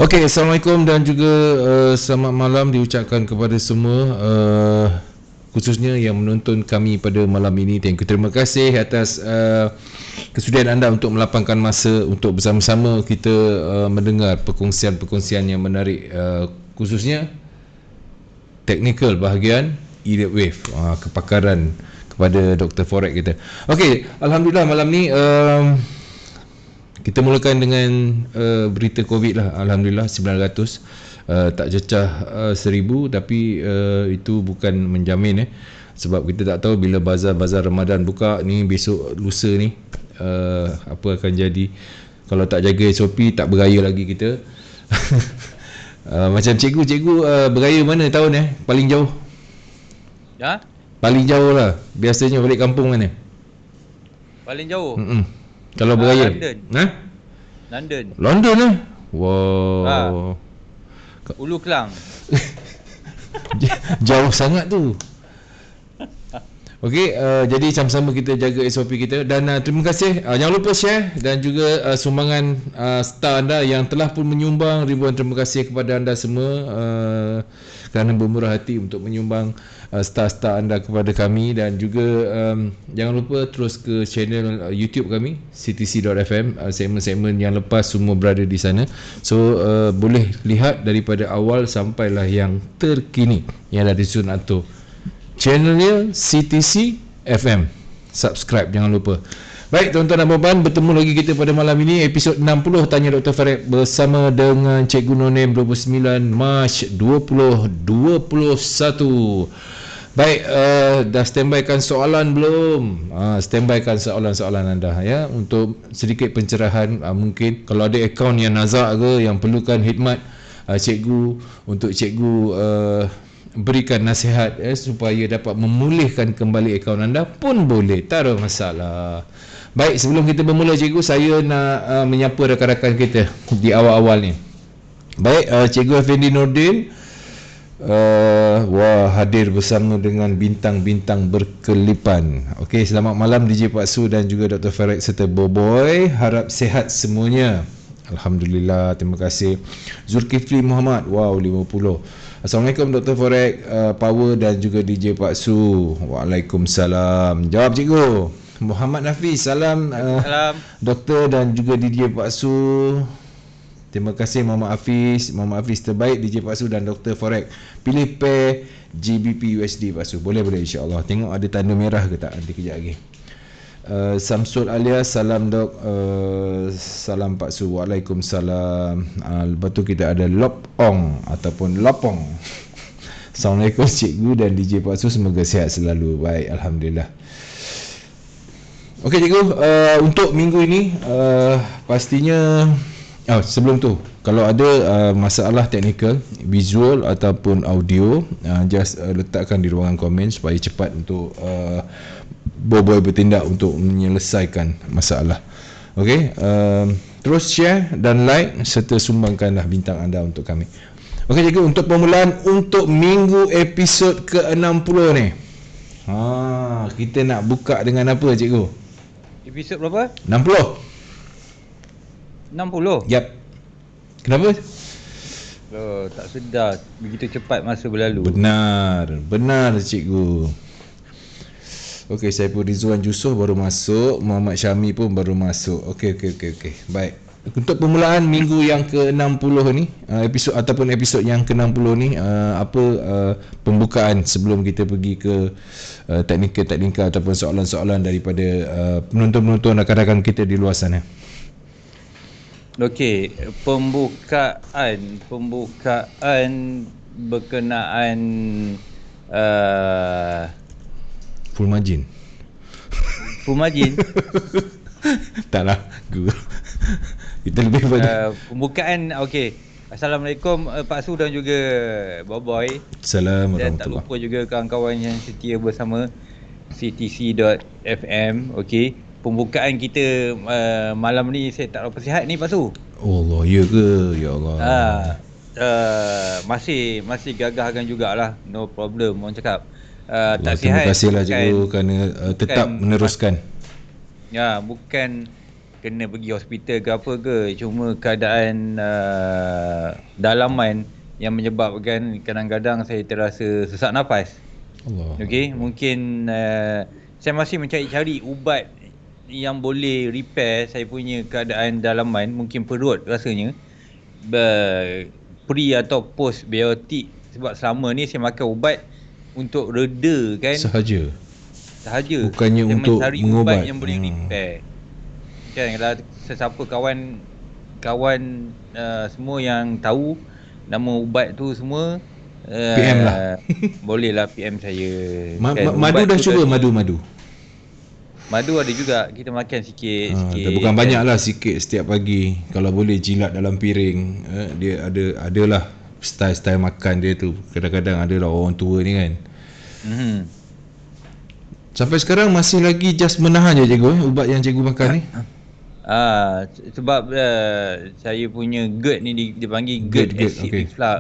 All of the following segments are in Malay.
Okey, Assalamualaikum dan juga selamat malam diucapkan kepada semua, khususnya yang menonton kami pada malam ini. Terima kasih atas kesudian anda untuk melapangkan masa untuk bersama-sama kita mendengar perkongsian-perkongsian yang menarik, khususnya teknikal bahagian Elliott Wave, kepakaran kepada Dr. Forex kita. Okey, Alhamdulillah malam ni kita mulakan dengan berita COVID lah. Alhamdulillah 900, tak cecah 1000, tapi itu bukan menjamin sebab kita tak tahu bila bazar-bazar Ramadan buka ni, besok lusa ni apa akan jadi. Kalau tak jaga SOP, tak beraya lagi kita. Macam cikgu beraya mana tahun paling jauh? Ya? Paling jauh lah. Biasanya balik kampung mana? Paling jauh? Kalau beraya? London. London Wow. Ulu Kelang. Jauh sangat tu. Okey, jadi sama-sama kita jaga SOP kita dan terima kasih. Jangan lupa share dan juga sumbangan star anda yang telah pun menyumbang. Ribuan terima kasih kepada anda semua kerana bermurah hati untuk menyumbang star-star anda kepada kami. Dan juga jangan lupa terus ke channel YouTube kami ctc.fm. Segmen-segmen yang lepas semua berada di sana. So boleh lihat daripada awal sampailah yang terkini yang ada di Sun Ato. Channelnya CTC FM. Subscribe jangan lupa. Baik tuan-tuan dan puan-puan, bertemu lagi kita pada malam ini episod 60 Tanya Dr. Forex bersama dengan Cikgu No Name 29 Mac 2021. Baik, dah standbykan soalan belum? Standbykan soalan-soalan anda ya untuk sedikit pencerahan. Mungkin kalau ada akaun yang nazak ke yang perlukan khidmat cikgu, untuk cikgu berikan nasihat supaya dapat memulihkan kembali akaun anda pun boleh, tak ada masalah. Baik, sebelum kita bermula cikgu, saya nak menyapa rakan-rakan kita di awal-awal ni. Baik, Cikgu Effendi Nordin hadir bersama dengan bintang-bintang berkelipan. Okey, selamat malam DJ Pak Su dan juga Dr. Forex serta Boboy. Harap sihat semuanya. Alhamdulillah, terima kasih. Zulkifli Muhammad, 50. Assalamualaikum Dr. Forex, Power dan juga DJ Pak Su. Waalaikumsalam. Jawab cikgu. Muhammad Nafiz, salam. Salam. Doktor dan juga DJ Pak Su. Terima kasih Muhammad Hafiz. Muhammad Hafiz terbaik DJ Pak Su dan Dr. Forex. Pilih pair GBP USD Pak Su. Boleh insya-Allah. Tengok ada tanda merah ke tak nanti kejap lagi. Samsul alias salam dok, salam Pak Su. Waalaikumsalam. Lepas tu kita ada Lopong ataupun Lopong. Assalamualaikum cikgu dan DJ Pak Su, semoga sihat selalu. Baik, alhamdulillah. Okey cikgu, untuk minggu ini pastinya sebelum tu kalau ada masalah teknikal, visual ataupun audio, just letakkan di ruangan komen supaya cepat untuk Boboy bertindak untuk menyelesaikan masalah. Okey, terus share dan like serta sumbangkanlah bintang anda untuk kami. Okey cikgu, untuk permulaan untuk minggu episod ke-60 ni. Kita nak buka dengan apa cikgu? Episod berapa? 60. 60? Yap. Kenapa? Tak sedar begitu cepat masa berlalu. Benar cikgu. Okey, Saiful Rizwan Yusof baru masuk, Muhammad Syami pun baru masuk. Okey. Baik. Untuk permulaan minggu yang ke-60 ni, episod yang ke-60 ni, pembukaan sebelum kita pergi ke teknikal ataupun soalan-soalan daripada penonton-penonton rakan-rakan kita di luar sana. Okey, pembukaan berkenaan full margin. Taklah, kita lebih pada pembukaan. Okey, Assalamualaikum Pak Su dan juga Boboy. Assalamualaikum. Dan tak lupa juga kawan-kawan yang setia bersama ctc.fm. Okey, pembukaan kita malam ni saya tak berapa sihat ni Pak Su. Allah, ya ke? Ya Allah. Masih gagahkan jugalah. No problem orang cakap. Tak terima sihat. Terima kasihlah cikgu kerana tetap meneruskan. Ya, bukan kena pergi hospital ke apa ke, cuma keadaan dalaman yang menyebabkan kadang-kadang saya terasa sesak nafas. Allah. Okey, mungkin saya masih mencari-cari ubat yang boleh repair saya punya keadaan dalaman, mungkin perut rasanya. Pre atau post biotik, sebab selama ni saya makan ubat untuk redakan Sahaja. sahaja. Bukannya Saya untuk mencari mengubat. ubat yang boleh repair. Kan kalau sesiapa kawan semua yang tahu nama ubat tu semua, PM lah. bolehlah PM saya. Madu Ubat dah tu cuba dari madu. madu ada juga, kita makan sikit-sikit. Bukan kan. banyak lah, sikit setiap pagi. Kalau boleh jilat dalam piring. Dia adalah style makan dia tu. Kadang-kadang adalah orang tua ni kan. Sampai sekarang masih lagi just menahan je cikgu ubat yang cikgu makan ni. Sebab saya punya GERD ni dipanggil GERD, GERD acid okay. reflux.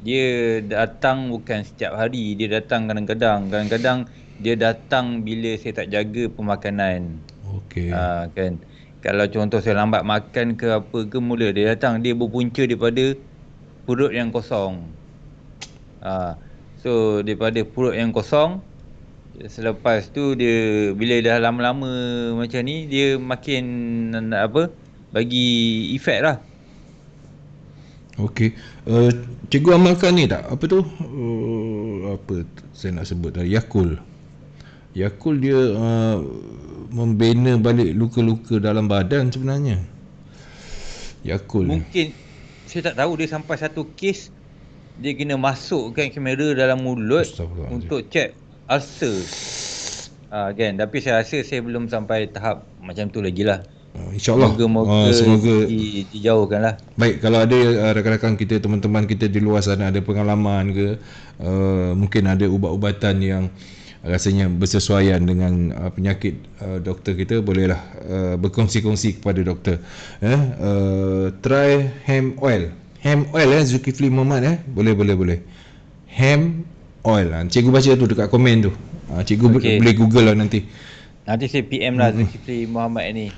Dia datang bukan setiap hari, dia datang kadang-kadang dia datang bila saya tak jaga pemakanan. Okey. Kan. Kalau contoh saya lambat makan ke apa ke, mula dia datang, dia berpunca daripada perut yang kosong. So daripada perut yang kosong, selepas tu dia bila dah lama-lama macam ni, dia makin bagi efek lah. Okey. Cikgu amalkan ni tak? Apa tu? Apa saya nak sebut tadi? Yakult. Yakult dia membina balik luka-luka dalam badan sebenarnya. Yakult. Mungkin saya tak tahu, dia sampai satu kes dia kena masukkan kamera dalam mulut untuk check ulcer. Kan, tapi saya rasa saya belum sampai tahap macam tu lagi lah. InsyaAllah. Semoga dijauhkan lah. Baik, kalau ada rakan-rakan kita, teman-teman kita di luar sana ada pengalaman ke, mungkin ada ubat-ubatan yang rasanya bersesuaian dengan penyakit doktor kita, bolehlah berkongsi-kongsi kepada doktor. Try hemp oil. Hemp oil Zulkifli Muhammad boleh. Hemp oil. Cikgu baca tu dekat komen tu. Cikgu boleh Google lah nanti. Nanti saya PM lah Zulkifli Muhammad ni.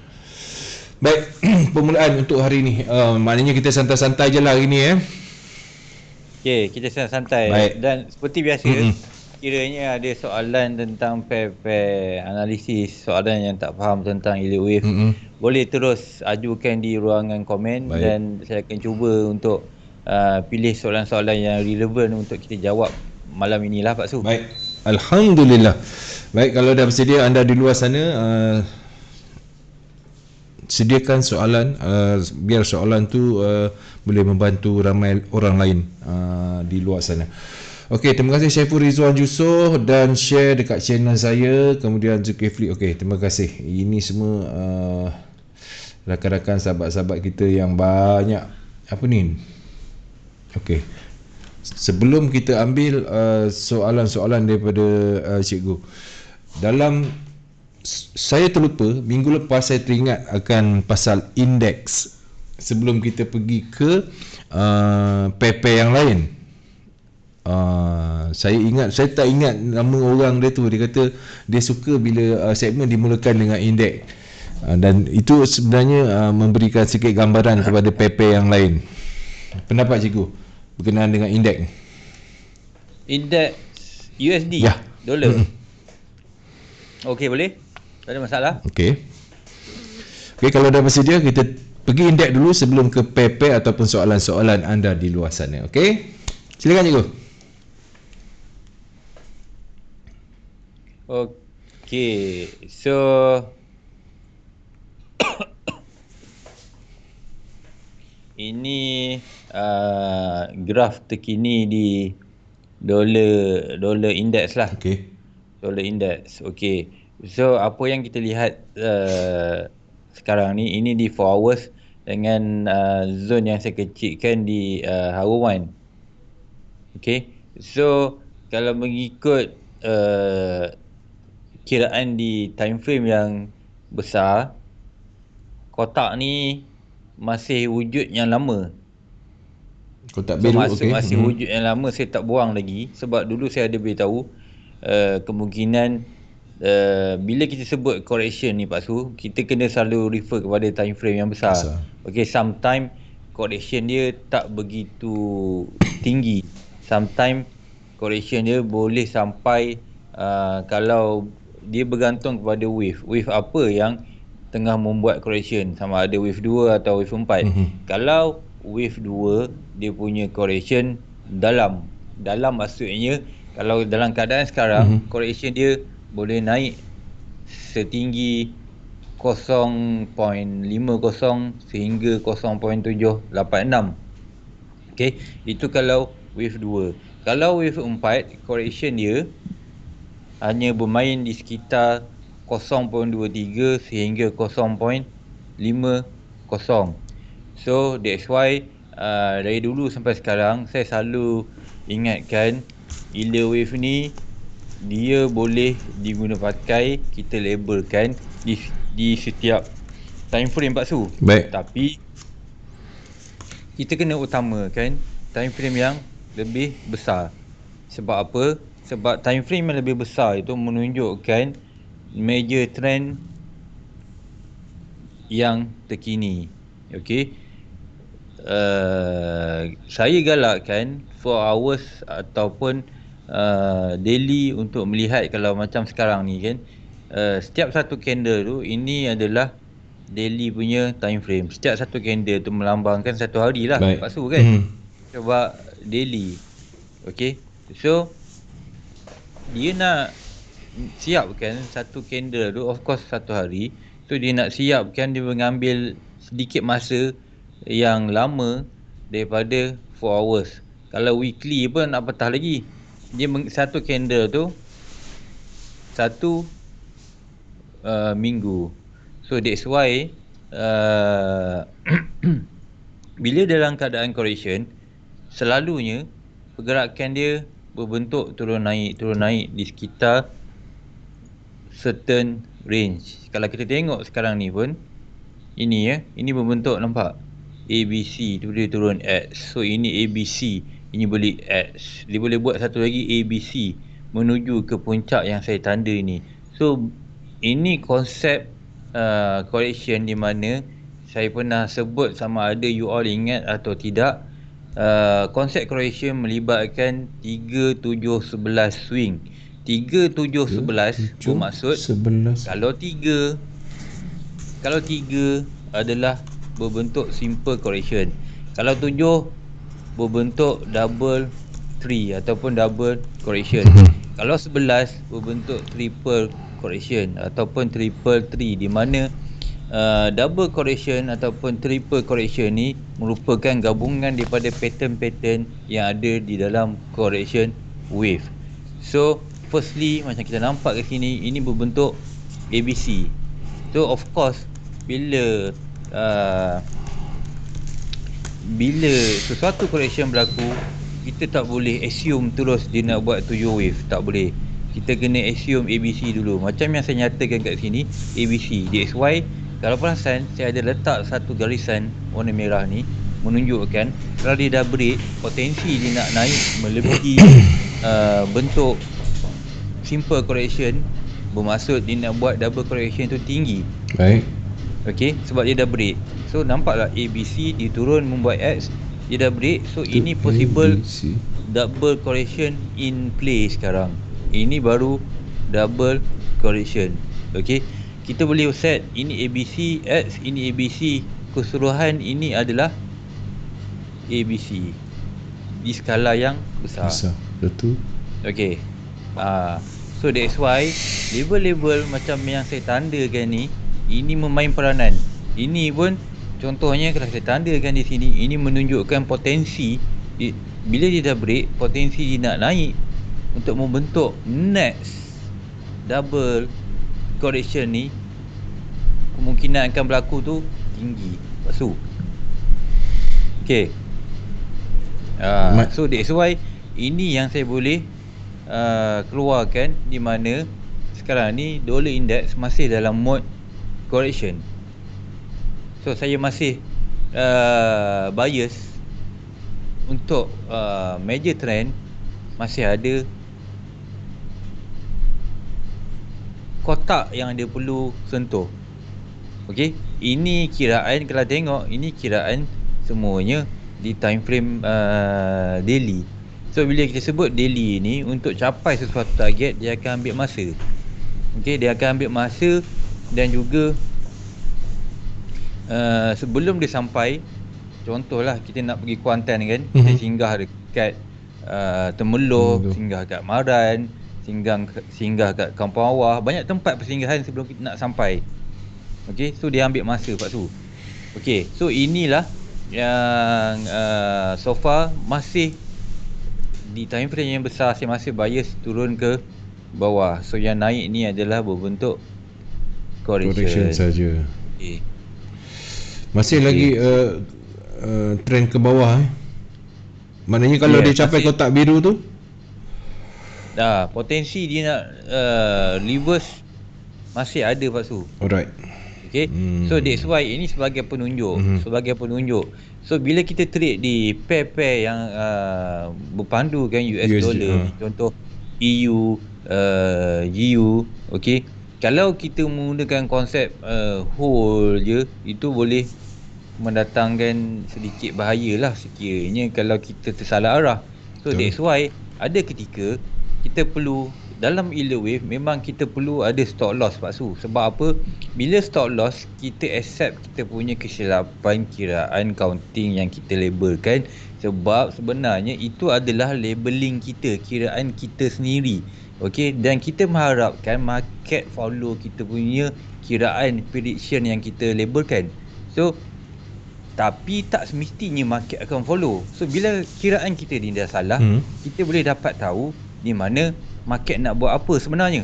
Baik, permulaan untuk hari ni. Maknanya kita santai-santai je lah hari ni Okey, kita santai. Baik. Dan seperti biasa, kiranya ada soalan tentang pair analisis, soalan yang tak faham tentang Elliott Wave, boleh terus ajukan di ruangan komen. Baik. Dan saya akan cuba untuk pilih soalan-soalan yang relevan untuk kita jawab malam inilah Pak Su. Baik, Alhamdulillah. Baik, kalau dah bersedia anda di luar sana, sediakan soalan, biar soalan tu boleh membantu ramai orang lain di luar sana. Okey, terima kasih Syaiful Rizwan Yusof dan share dekat channel saya, kemudian Zulkifli. Okey, terima kasih. Ini semua rakan-rakan, sahabat-sahabat kita yang banyak apa ni. Okey. Sebelum kita ambil soalan-soalan daripada cikgu. Dalam saya terlupa, minggu lepas saya teringat akan pasal indeks sebelum kita pergi ke paper yang lain. Saya tak ingat nama orang dia tu. Dia kata dia suka bila segmen dimulakan dengan indeks, dan itu sebenarnya memberikan sikit gambaran kepada paper yang lain. Pendapat cikgu berkenaan dengan indeks? Indeks USD? Ya. Dolar? Okey, boleh? Tak ada masalah. Okey, kalau dah bersedia, kita pergi indeks dulu sebelum ke paper ataupun soalan-soalan anda di luar sana. Okey, silakan cikgu. Okey, so ini graf terkini di dolar indeks lah. Okey. Dolar indeks. Okey. So apa yang kita lihat sekarang ni, ini di 4 hours dengan zone yang saya kecilkan di Haruan. Okey. So kalau mengikut kiraan di time frame yang besar, kotak ni masih wujud yang lama. Kotak biru, okey. Masih wujud yang lama, saya tak buang lagi. Sebab dulu saya ada beritahu kemungkinan bila kita sebut correction ni Pak Su, kita kena selalu refer kepada time frame yang besar. Okay, sometimes correction dia tak begitu tinggi. Sometimes correction dia boleh sampai kalau dia bergantung kepada wave. Wave apa yang tengah membuat correction, sama ada wave 2 atau wave 4. Kalau wave 2 dia punya correction dalam maksudnya kalau dalam keadaan sekarang correction dia boleh naik setinggi 0.50 sehingga 0.786. Okey, itu kalau wave 2. Kalau wave 4 correction dia hanya bermain di sekitar 0.23 sehingga 0.50. So that's why dari dulu sampai sekarang saya selalu ingatkan bila wave ni dia boleh digunakan, kita labelkan di setiap time frame Pak Su. Baik. Tapi kita kena utamakan time frame yang lebih besar. Sebab apa? Sebab time frame yang lebih besar itu menunjukkan major trend yang terkini. Okey. Saya galakkan 4 hours ataupun daily untuk melihat. Kalau macam sekarang ni kan, setiap satu candle tu, ini adalah daily punya time frame. Setiap satu candle tu melambangkan satu hari lah. Pak Su kan. Sebab daily. Okay, so dia nak siapkan satu candle tu, of course satu hari tu dia nak siapkan, dia mengambil sedikit masa yang lama daripada 4 hours. Kalau weekly pun nak patah lagi. Dia satu candle tu satu minggu. So that's why bila dalam keadaan correction, selalunya pergerakan dia berbentuk turun naik di sekitar certain range. Kalau kita tengok sekarang ni pun, ini ini berbentuk, nampak ABC tu dia turun X. So ini ABC, ini boleh X. Dia boleh buat satu lagi ABC menuju ke puncak yang saya tanda ni. So ini konsep correction di mana saya pernah sebut, sama ada you all ingat atau tidak. Konsep correction melibatkan 3, 7, 11 swing. 3, 7, 11 bermaksud 11. kalau 3 adalah berbentuk simple correction. Kalau 7 berbentuk double 3 ataupun double correction. Kalau 11 berbentuk triple correction ataupun triple 3, di mana double correction ataupun triple correction ni merupakan gabungan daripada pattern-pattern yang ada di dalam correction wave. So firstly, macam kita nampak kat sini, ini berbentuk ABC. So of course bila sesuatu correction berlaku, kita tak boleh assume terus dia nak buat 7 wave. Tak boleh. Kita kena assume ABC dulu. Macam yang saya nyatakan kat sini, ABC. That's why kalau perasan, saya ada letak satu garisan warna merah ni, menunjukkan kalau dia dah break, potensi dia nak naik melebihi bentuk simple correction, bermaksud dia nak buat double correction tu tinggi. Baik. Okay, sebab dia dah break. So nampaklah ABC, dia turun membuat X, dia dah break. So ini possible ABC. Double correction in play sekarang. Ini baru double correction. Okay, kita boleh set ini ABC X, ini ABC, keseluruhan ini adalah ABC di skala yang besar. Betul. Okay. So that's why label-label macam yang saya tandakan ni, ini memain peranan. Ini pun contohnya kalau saya tandakan di sini, ini menunjukkan potensi bila dia dah break, potensi dia nak naik untuk membentuk next double correction ni, kemungkinan akan berlaku tu tinggi. Pak Su. Okay. So that's why ini yang saya boleh keluarkan, di mana sekarang ni dollar index masih dalam mode correction. So saya masih bias untuk major trend masih ada kotak yang dia perlu sentuh. Okey, ini kiraan, kalau tengok ini kiraan semuanya di time frame daily. So bila kita sebut daily ni, untuk capai sesuatu target dia akan ambil masa. Okey, dia akan ambil masa, dan juga sebelum dia sampai, contohlah kita nak pergi Kuantan kan, kita singgah dekat Temerloh, singgah kat Maran, singgah kat Kampung Awah, banyak tempat persinggahan sebelum kita nak sampai. Okey, so dia ambil masa Pak Su. Okey, so inilah yang so far masih di time frame yang besar, saya masih bias turun ke bawah. So yang naik ni adalah berbentuk correction saja. Okay. Masih lagi trend ke bawah Maknanya kalau dia capai kotak biru tu, potensi dia nak reverse masih ada Pak Su. Alright. Okay. So that's why ini sebagai penunjuk. So bila kita trade di pair-pair yang berpandu kan US USD, dollar, contoh EU, GU, okay, kalau kita menggunakan konsep hold je, itu boleh mendatangkan sedikit bahayalah sekiranya kalau kita tersalah arah. So that's why ada ketika kita perlu, dalam yield wave memang kita perlu ada stop loss Pak Su. Sebab apa? Bila stop loss, kita accept kita punya kesilapan kiraan counting yang kita labelkan. Sebab sebenarnya itu adalah labeling kita, kiraan kita sendiri. Okey, dan kita mengharapkan market follow kita punya kiraan prediction yang kita labelkan. So tapi tak semestinya market akan follow. So bila kiraan kita ni dah salah, kita boleh dapat tahu di mana market nak buat apa sebenarnya.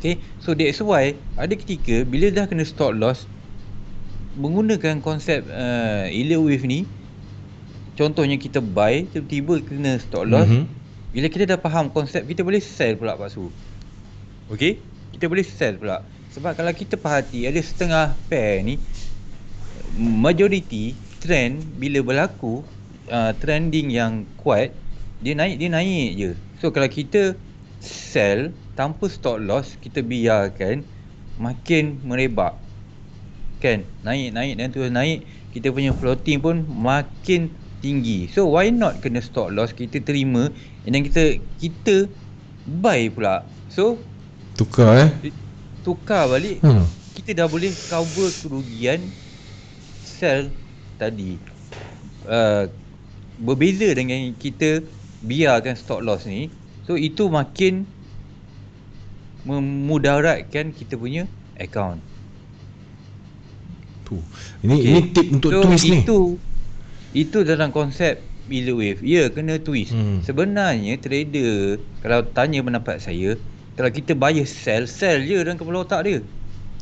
Okay, so that's why ada ketika bila dah kena stop loss, menggunakan konsep yield wave ni, contohnya kita buy, tiba-tiba kena stop loss, bila kita dah faham konsep, kita boleh sell pula Pak Su. Okay, kita boleh sell pula. Sebab kalau kita perhati, ada setengah pair ni, majority trend bila berlaku, trending yang kuat, dia naik je. So kalau kita sell tanpa stop loss, kita biarkan makin merebak kan, naik dan terus naik, kita punya floating pun makin tinggi. So why not kena stop loss, kita terima, dan kita buy pula. So tukar balik, kita dah boleh cover kerugian sell tadi. Berbeza dengan kita biarkan stop loss ni, so itu makin memudaratkan kita punya account. Ini tip untuk twist ni. Itu dalam konsep yield wave. Ya, kena twist. Sebenarnya trader, kalau tanya pendapat saya, kalau kita bias sell je dalam kepala otak dia.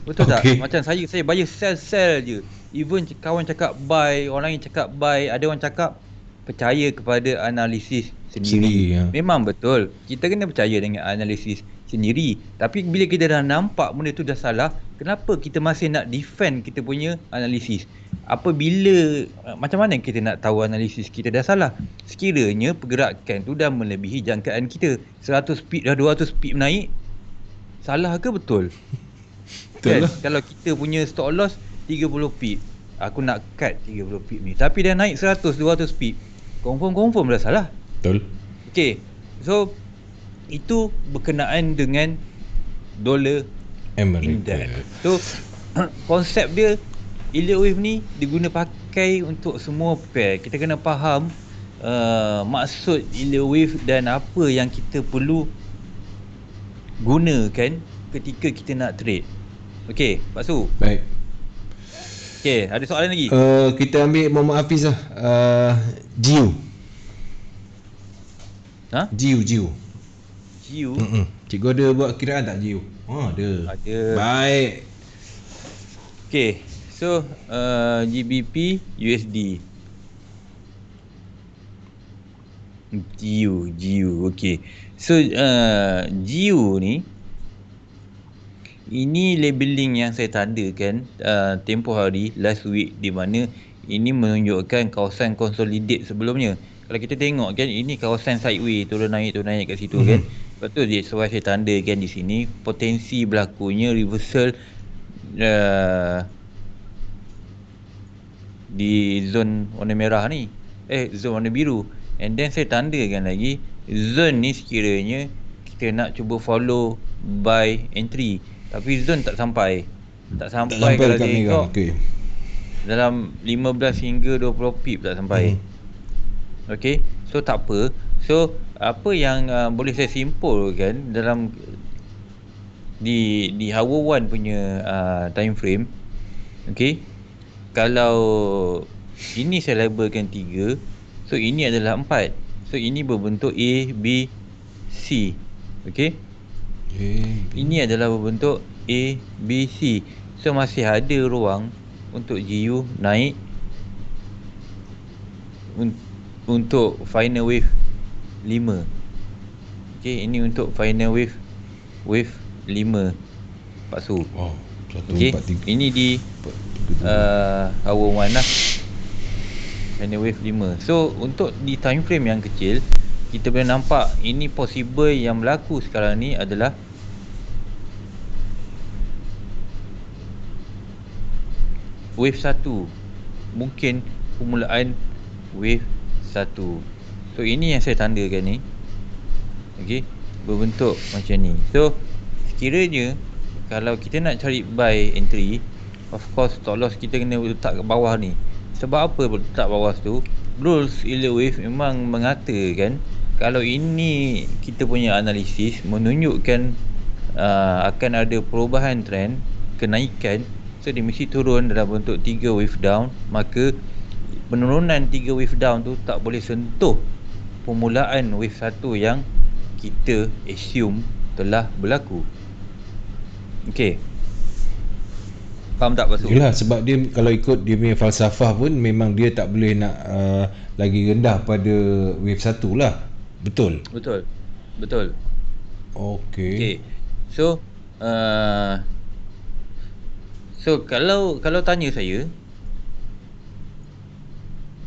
Betul tak? Macam saya bias sell je. Even kawan cakap buy, orang lain cakap buy, ada orang cakap percaya kepada analisis sendiri. Memang betul, kita kena percaya dengan analisis sendiri. Tapi bila kita dah nampak benda tu dah salah, kenapa kita masih nak defend kita punya analisis? Apabila macam mana kita nak tahu analisis kita dah salah? Sekiranya pergerakan tu dah melebihi jangkaan kita, 100 pip dah 200 pip naik, salah ke betul? Kan? Kalau kita punya stop loss 30 pip, aku nak cut 30 pip ni, tapi dah naik 100-200 pip, confirm dah salah. Betul. Okay, so itu berkenaan dengan dollar index. So konsep dia, yield wave ni diguna pakai untuk semua pair. Kita kena faham maksud yield wave dan apa yang kita perlu gunakan ketika kita nak trade. Okay, Pak Su. Baik. Okay, ada soalan lagi? Kita ambil Muhammad Hafiz lah. GIU. GIU. Cikgu ada buat kiraan tak GIU? Ada. Baik. Okay, so GBP USD. GIU. Okay. So GIU ni, ini labeling yang saya tandakan tempoh hari last week, di mana ini menunjukkan kawasan consolidate sebelumnya. Kalau kita tengok kan, ini kawasan sideway, turun naik kat situ kan. Betul je, sebab saya tandakan di sini potensi berlakunya reversal uh, di zon warna merah ni, zon warna biru. And then saya tandakan lagi zon ni sekiranya kita nak cuba follow buy entry, tapi zon tak sampai sampai kalau dekat dia merah. ikut Okey. dalam 15 hingga 20 pip tak sampai. Okey, so tak apa. So apa yang boleh saya simpulkan dalam di hour 1 punya time frame, okey, kalau ini saya labelkan 3, so ini adalah 4, so ini berbentuk A, B, C. Okey, ini adalah berbentuk A, B, C. So masih ada ruang untuk GU naik untuk final wave 5. Okey, ini untuk final wave 5 Pak Su. Wow, 1 Okey, 4 3. ini di hour 1 lah, final wave 5. So untuk di time frame yang kecil, kita boleh nampak ini possible yang berlaku sekarang ni adalah wave 1. Mungkin permulaan wave 1. So ini yang saya tandakan ni. Okey, berbentuk macam ni. So sekiranya kalau kita nak cari buy entry, of course stop loss kita kena letak kat bawah ni. Sebab apa letak bawah tu? Rules Elliott Wave memang mengatakan kalau ini kita punya analisis menunjukkan akan ada perubahan trend kenaikan, so dia mesti turun dalam bentuk 3 wave down. Maka penurunan 3 wave down tu tak boleh sentuh permulaan wave 1 yang kita assume telah berlaku. Okey, faham tak Pak Su? Yalah, sebab dia kalau ikut dia punya falsafah pun memang dia tak boleh nak lagi rendah pada wave 1 lah. Betul? Betul. Okey. Okey, so kalau tanya saya,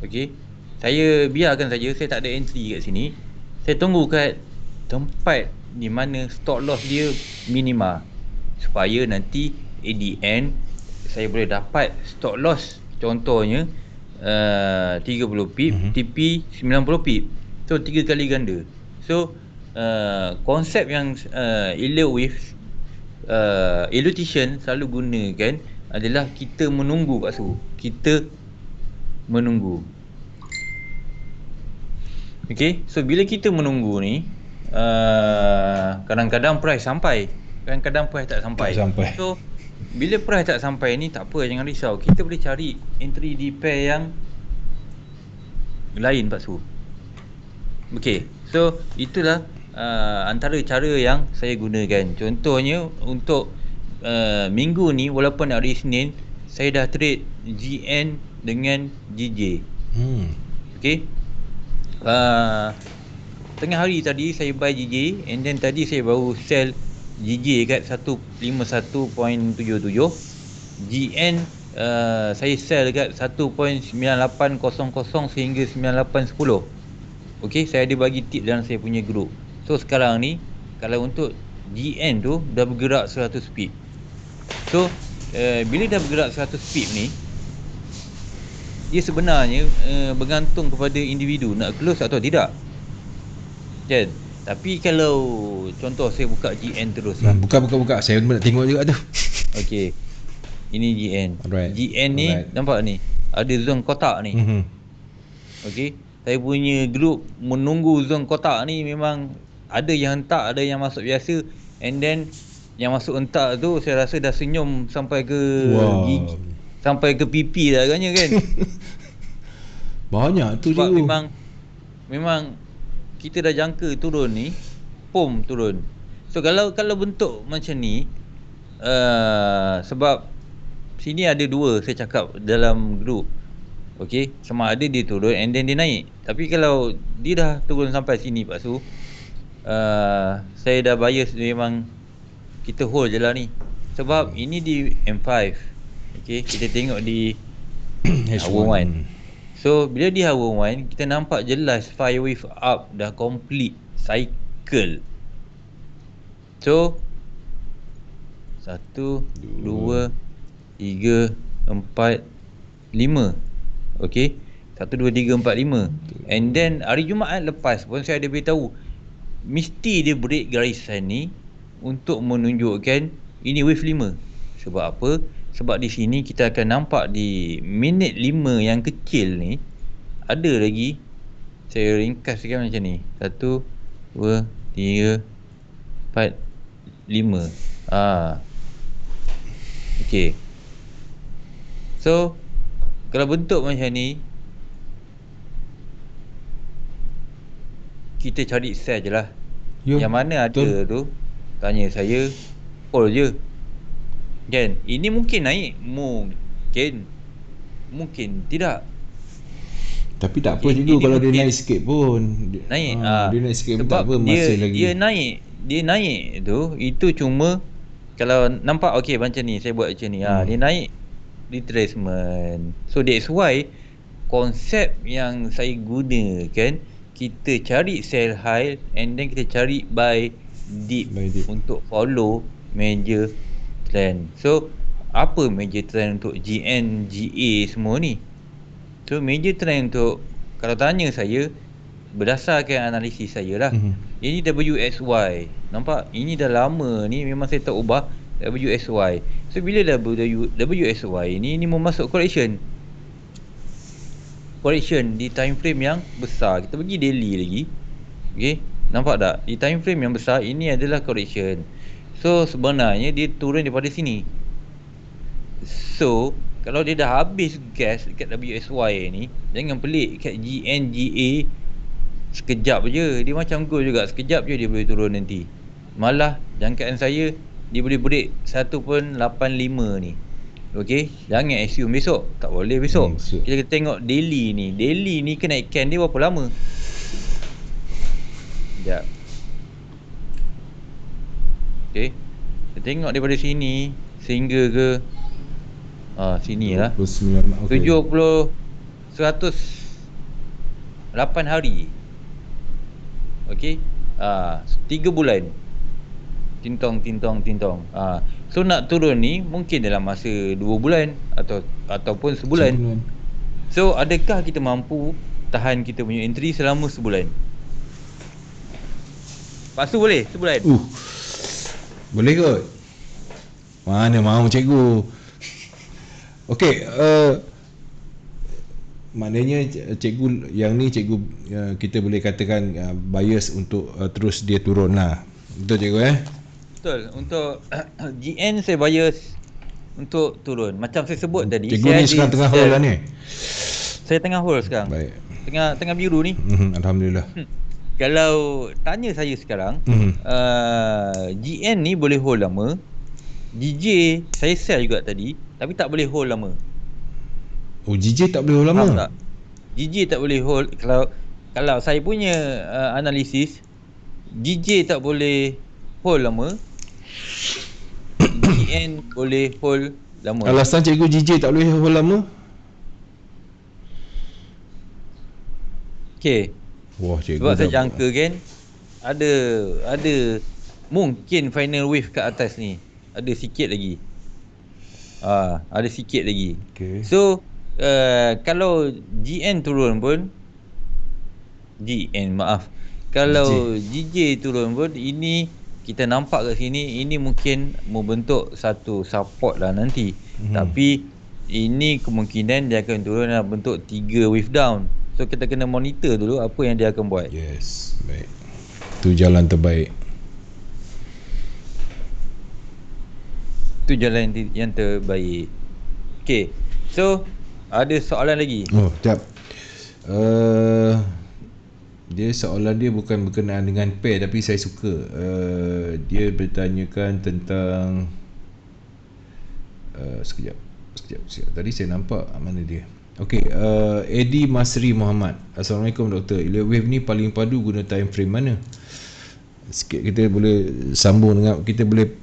okey, saya biarkan saja, saya tak ada entry kat sini. Saya tunggu kat tempat di mana stop loss dia minima, supaya nanti at the end saya boleh dapat stop loss, contohnya 30 pip, TP 90 pip. So 3 kali ganda. So konsep yang Elliott Wave Elliottian selalu gunakan adalah kita menunggu Pak Su. Kita menunggu. Okey, so bila kita menunggu ni, kadang-kadang price sampai, kadang-kadang price tak sampai. So bila price tak sampai ni tak apa, jangan risau. Kita boleh cari entry di pair yang lain Pak Su. Okey, so itulah antara cara yang saya gunakan. Contohnya untuk minggu ni, walaupun hari Isnin, saya dah trade GN dengan GJ. Okey, tengah hari tadi saya buy GJ, and then tadi saya baru sell GJ kat 151.77. GN saya sell kat 1.9800 sehingga 9810. Okey, saya ada bagi tip dalam saya punya group. So sekarang ni kalau untuk GN tu dah bergerak 100 pip. So bila dah bergerak 100 pip ni, dia sebenarnya bergantung kepada individu nak close atau tidak, kan? Tapi kalau contoh saya buka GN terus lah. Buka. Saya nak tengok juga tu. Okey, ini GN. Alright. GN ni nampak ni ada zon kotak ni. Okey, saya punya group menunggu zon kotak ni, memang ada yang hentak, ada yang masuk biasa. And then yang masuk hentak tu saya rasa dah senyum sampai ke gigi, sampai ke pipi dah agaknya, kan? Banyak tu sebab je. memang kita dah jangka turun ni, pom turun. So kalau bentuk macam ni, sebab sini ada dua saya cakap dalam group. Okey, sama ada dia turun and then dia naik. Tapi kalau dia dah turun sampai sini Pak Su, saya dah bias, memang kita hold je lah ni. Sebab ini di M5. Okey, kita tengok di hour 1. So bila di hour 1 kita nampak jelas 5 wave up dah complete cycle. So 1, 2, 3, 4, 5. Okay, 1, 2, 3, 4, 5. And then hari Jumaat lepas pun saya ada beritahu, mesti dia break garisan ni untuk menunjukkan ini wave 5. Sebab apa? Sebab di sini kita akan nampak di minit 5 yang kecil ni ada lagi. Saya ringkaskan macam ni. 1, 2, 3, 4, 5. Okay. So kalau bentuk macam ni, kita cari sel je lah. Yang mana ada tu, tanya saya, hold je. Kan? Ini mungkin naik, mungkin tidak. Tapi tak apa juga kalau dia naik sikit pun. Naik. Dia naik sikit pun tak apa, Sebab masih lagi. dia naik tu, itu cuma kalau nampak okey macam ni, saya buat macam ni. Dia naik retracement. So that's why konsep yang saya gunakan, kita cari sell high and then kita cari buy deep untuk follow major trend. So apa major trend untuk GN, GA semua ni? So major trend untuk, kalau tanya saya, berdasarkan analisis saya lah, ini WSY. Nampak? Ini dah lama ni memang saya tak ubah WSY. So bila dah WSY ni memasuk correction di time frame yang besar. Kita pergi daily lagi. Okay, nampak tak? Di time frame yang besar ini adalah correction. So sebenarnya dia turun daripada sini. So kalau dia dah habis gas dekat WSY ni, jangan pelik kat GNGA sekejap je. Dia macam gold juga, sekejap je dia boleh turun nanti. Malah jangkaan saya, dia boleh break 1.85 ni. Okey, jangan assume besok. Tak boleh besok. Kita tengok daily ni. Daily ni kenaikan dia berapa lama? Sekejap. Okey, kita tengok daripada sini sehingga ke sini lah 70 108 hari. Okey, 3 bulan tintong. So nak turun ni mungkin dalam masa 2 bulan ataupun sebulan. So adakah kita mampu tahan kita punya entry selama sebulan? Lepas tu boleh sebulan? Boleh kot. Mana mahu cikgu. Okey, maknanya cikgu yang ni, cikgu kita boleh katakan bias untuk terus dia turun lah. Betul cikgu Betul. Untuk GN saya bias untuk turun. Macam saya sebut tadi, cikgu ni sekarang tengah hold lah ni. Saya tengah hold sekarang. Baik. Tengah biru ni. Alhamdulillah. Kalau tanya saya sekarang, GN ni boleh hold lama. GJ saya sell juga tadi, tapi tak boleh hold lama. Oh, GJ tak boleh hold lama? Tak? GJ tak boleh hold. Kalau saya punya analisis, GJ tak boleh hold lama, GN boleh hold lama. Alasan cikgu GJ tak boleh hold lama? Okey. Wah, cikgu sebab saya jangka kan ada mungkin final wave kat atas ni. Ada sikit lagi. Ada sikit lagi. Okay. So kalau GN turun pun, kalau GJ turun pun, ini kita nampak kat sini, ini mungkin membentuk satu support lah nanti. Tapi ini kemungkinan dia akan turun dalam bentuk 3 wave down. So kita kena monitor dulu apa yang dia akan buat. Yes, baik. Itu jalan terbaik. Itu jalan yang terbaik. Okay, so ada soalan lagi? Sekejap. Dia soalan dia bukan berkenaan dengan pair, tapi saya suka. Dia bertanyakan tentang sekejap. Tadi saya nampak mana dia. Okey, Edi Masri Muhammad. Assalamualaikum doktor. Elliott wave ni paling padu guna time frame mana? Sikit kita boleh sambung dengan, kita boleh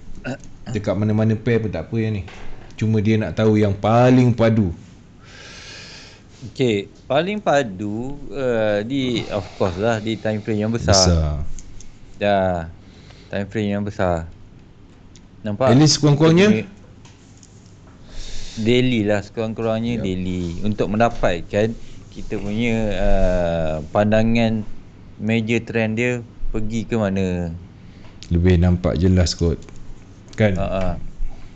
dekat mana-mana pair pun tak apa yang ni. Cuma dia nak tahu yang paling padu. Okey, paling padu of course lah di time frame yang besar. Dah. time frame yang besar. Nampak? At least kurang-kurangnya daily lah, sekurang-kurangnya daily untuk mendapatkan kita punya pandangan major trend dia pergi ke mana. lebih nampak jelas kot kan.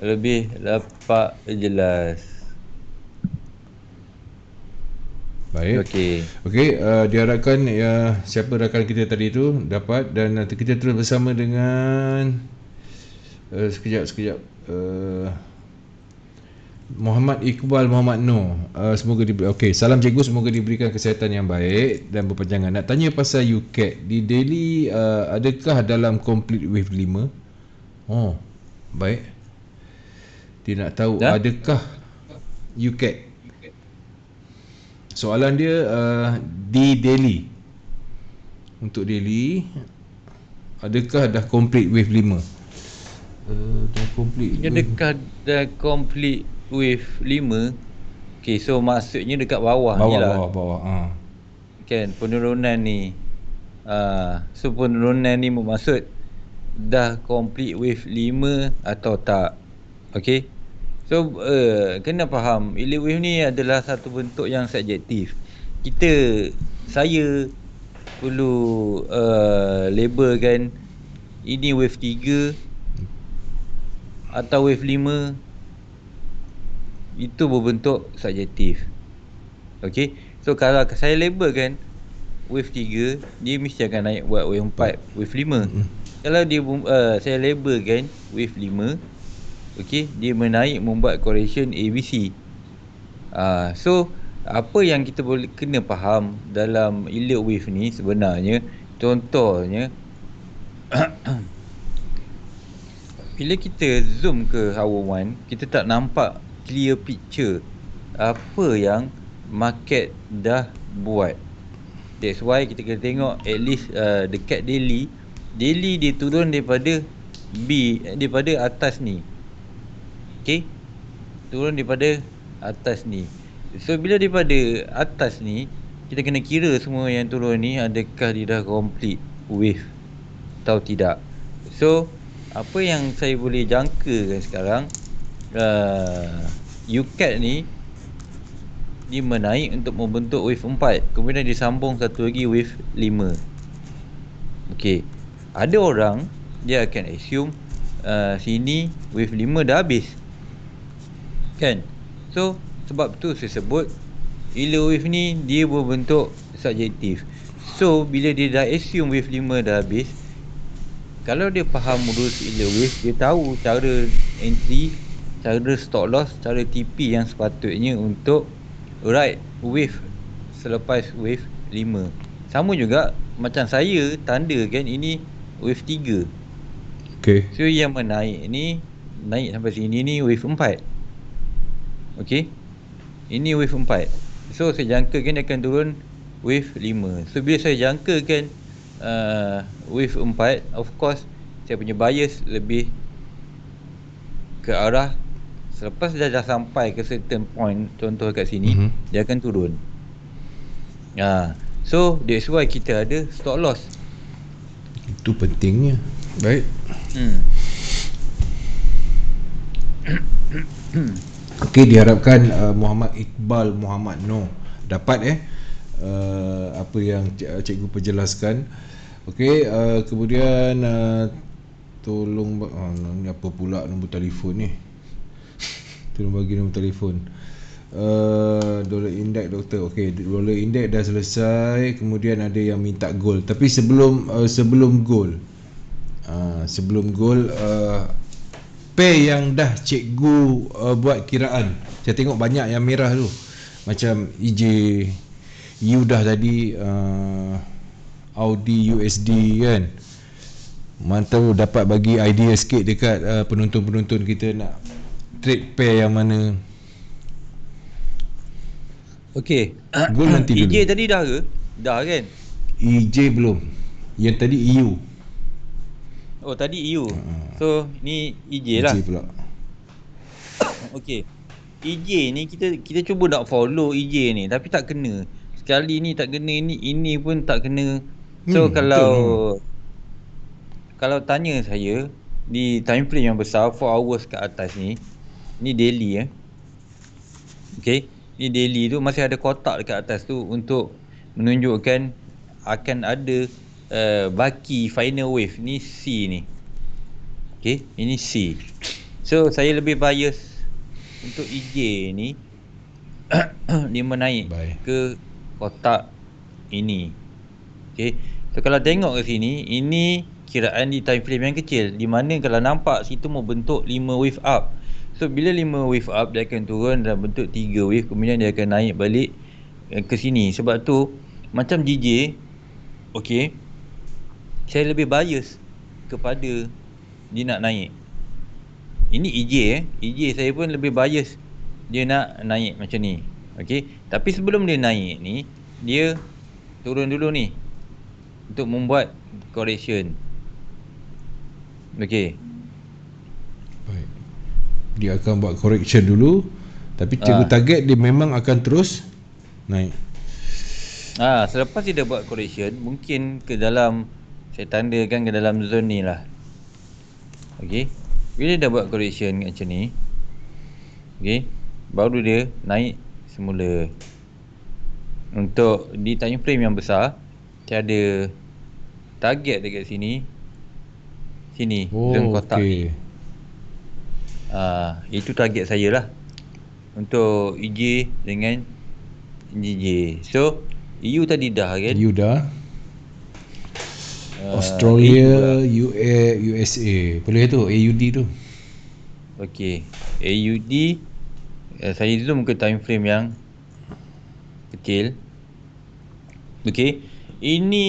Lebih nampak jelas. Baik. Okey, diharapkan siapa rakan kita tadi tu dapat, dan nanti kita terus bersama dengan sekejap Muhammad Iqbal Muhammad Noor. Semoga okey, salam cikgu, semoga diberikan kesihatan yang baik dan berpanjangan. Nak tanya pasal UCAT di Delhi, adakah dalam complete wave 5? Oh, baik. Dia nak tahu adakah UCAT. Soalan dia di Delhi. Untuk Delhi, adakah dah complete wave 5? Dah complete. Adakah dah complete wave 5? Okay, so maksudnya dekat bawah ni lah. Bawah. Kan, penurunan ni. So penurunan ni bermaksud dah complete wave 5 atau tak. Okay. So kena faham, elite wave ni adalah satu bentuk yang subjektif. Saya perlu labelkan ini wave 3 atau wave 5. Itu berbentuk subjektif. Okay. So kalau saya labelkan wave 3, dia mesti akan naik buat wave 4, wave 5. Kalau dia saya labelkan wave 5, okey, dia menaik membuat correction ABC. So apa yang kita boleh kena faham dalam elite wave ni sebenarnya, contohnya bila kita zoom ke hour 1, kita tak nampak clear picture apa yang market dah buat. That's why kita kena tengok at least dekat daily dia turun daripada daripada atas ni. Okay, turun daripada atas ni. So bila daripada atas ni, kita kena kira semua yang turun ni adakah dia dah complete wave atau tidak. So apa yang saya boleh jangkakan sekarang, UCAT ni dia menaik untuk membentuk wave 4, kemudian disambung satu lagi wave 5. Okay, ada orang dia akan assume sini wave 5 dah habis kan. So sebab tu saya sebut elite wave ni dia berbentuk subjektif. So bila dia dah assume wave 5 dah habis, kalau dia faham rules elite wave, dia tahu cara entry, cara stop loss, cara TP yang sepatutnya untuk ride wave selepas wave 5. Sama juga macam saya tandakan ini wave 3. Okay. So yang menaik ni, naik sampai sini ni wave 4. Okay, ini wave 4. So saya jangkakan dia akan turun wave 5. So bila saya jangkakan wave 4, of course saya punya bias lebih ke arah selepas dah sampai ke certain point, contoh kat sini, dia akan turun. So that's why kita ada stop loss. Itu pentingnya. Baik. Okey, diharapkan Muhammad Iqbal Muhammad Noor dapat apa yang cikgu perjelaskan. Okey, kemudian tolong ni apa pula nombor telefon ni? Tolong bagi nombor telefon. Dollar index doktor. Okey, dollar index dah selesai. Kemudian ada yang minta gold. Tapi sebelum gold, pair yang dah cikgu buat kiraan, saya tengok banyak yang merah tu, macam EJ UDAH tadi, Audi USD kan. Mantap, dapat bagi idea sikit dekat penonton-penonton kita nak trade pair yang mana. Okey, gold nanti dulu. EJ tadi dah ke? Dah kan? EJ belum. Yang tadi EU. Oh, tadi EU. So ni EJ lah. EJ pula. Okey. EJ ni kita cuba nak follow EJ ni, tapi tak kena. Sekali ni tak kena, ini pun tak kena. So kalau tanya saya di time frame yang besar 4 hours ke atas ni daily okey, ni daily tu masih ada kotak dekat atas tu untuk menunjukkan akan ada baki final wave ni C ni. Okey, ini C. So saya lebih bias untuk EJ ni dia menaik ke kotak ini. Okey. So kalau tengok ke sini, ini kiraan di time frame yang kecil, di mana kalau nampak situ mau bentuk 5 wave up. So bila 5 wave up, dia akan turun dalam bentuk 3 wave, kemudian dia akan naik balik ke sini. Sebab tu macam GJ, okey, saya lebih bias kepada dia nak naik. Ini EJ EJ saya pun lebih bias dia nak naik macam ni. Okey, tapi sebelum dia naik ni, dia turun dulu ni untuk membuat correction. Okey. Baik. Dia akan buat correction dulu, tapi cikgu target dia memang akan terus naik. Selepas dia dah buat correction, mungkin ke dalam, saya tandakan ke dalam zone ni lah. Okey. Bila dia dah buat correction macam ni, okey, baru dia naik semula. Untuk di time frame yang besar, saya ada target dekat sini. Zone kotak ni. Itu target saya lah untuk EJ dengan GJ. So EU tadi dah kan? EU dah. Australia, USA. Boleh tu AUD tu. Okey, AUD saya zoom ke time frame yang kecil. Okey, ini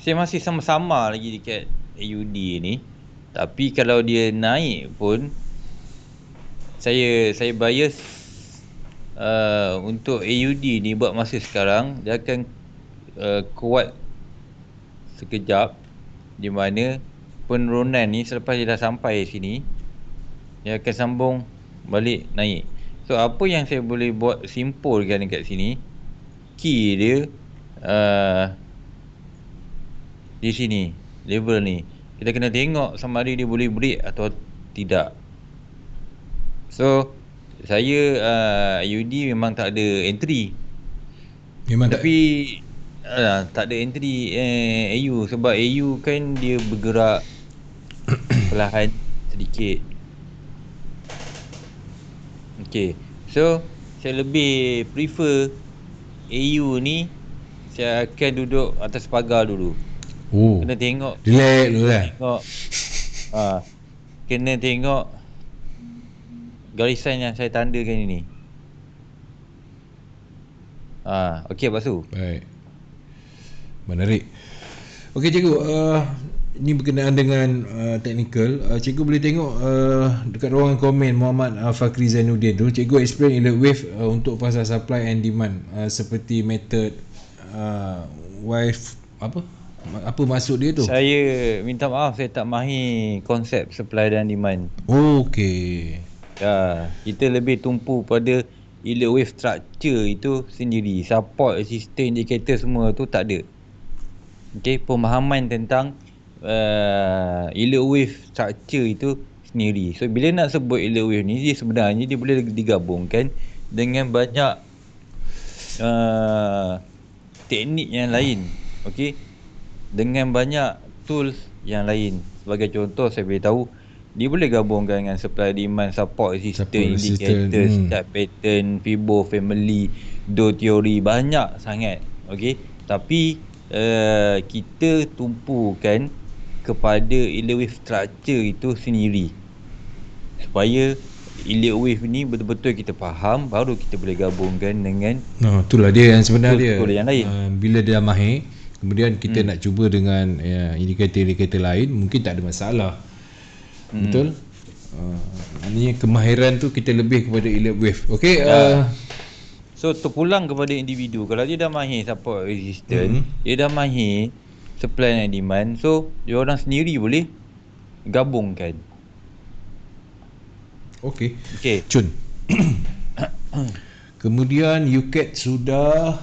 saya masih sama-sama lagi dekat AUD ni. Tapi kalau dia naik pun, saya bias untuk AUD ni buat masa sekarang, dia akan kuat sekejap, di mana penurunan ni selepas dia dah sampai sini, dia akan sambung balik naik. So apa yang saya boleh buat simpulkan dekat sini, key dia di sini, level ni. Kita kena tengok sama ada dia boleh break atau tidak. So saya AUD memang tak ada entry. Tapi tak ada entry AU, sebab AU kan dia bergerak perlahan sedikit. Okey, so saya lebih prefer AU ni. Saya akan duduk atas pagar dulu. Kena tengok, relax dulu lah. Kena tengok garisan yang saya tandakan ini. Okey Pak Su. Baik. Menarik. Okey cikgu, ini berkenaan dengan technical. Cikgu boleh tengok dekat ruangan komen Muhammad Fakri Zainuddin tu, cikgu explain elect wave untuk fasa supply and demand, seperti method wave apa maksud dia tu? Saya minta maaf, saya tak mahir konsep supply dan demand. Okey. Kita lebih tumpu pada elect wave structure itu sendiri. Support, resistance, indicator semua tu tak ada. Okey, pemahaman tentang elect wave structure itu sendiri. So bila nak sebut elect wave ni, dia sebenarnya dia boleh digabungkan dengan banyak teknik yang lain. Okey, dengan banyak tools yang lain. Sebagai contoh, saya beritahu dia boleh gabungkan dengan supply demand, support, resistance, indicator, start pattern, Fibo, family, Dow theory, banyak sangat. Okey, tapi kita tumpukan kepada elect wave structure itu sendiri, supaya elect wave ni betul-betul kita faham, baru kita boleh gabungkan dengan itulah dia yang sebenarnya yang lain. Bila dia mahir, kemudian kita nak cuba dengan indikator-indikator lain, mungkin tak ada masalah. Betul? Maknanya kemahiran tu kita lebih kepada elect wave. Okey, so terpulang kepada individu. Kalau dia dah mahir support resistance, dia dah mahir supply and demand, so dia orang sendiri boleh gabungkan. Okey. Cun. Kemudian UCAT sudah,